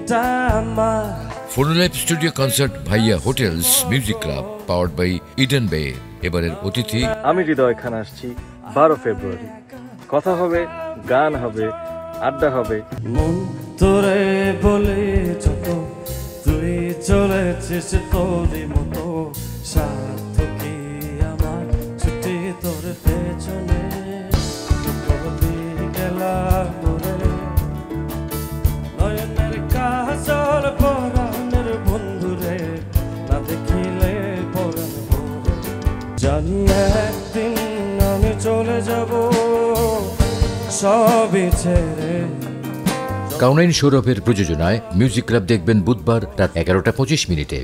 এটা আমার Phonolive studio concert ভাইয়া hotels music club powered by Eden Bay. এবারের অতিথি আমি হৃদয় খান আসছি 12 ফেব্রুয়ারি। কথা হবে, গান হবে, আড্ডা হবে। মন তোরে বলে যত তুই চলেছিস তোরই মতো স্বার্থ কি আমার ছুটি তোর পেছনে কবি গেলাম রে নয়নের কাজল পরাণের বন্ধুরে না দেখিলে পরাণ ভরে জানি একদিন আমি চলে যাব সবই ছেড়ে। কাউনাইন সৌরভের প্রযোজনায় মিউজিক ক্লাব দেখবেন বুধবার রাত 11টা 25 মিনিটে।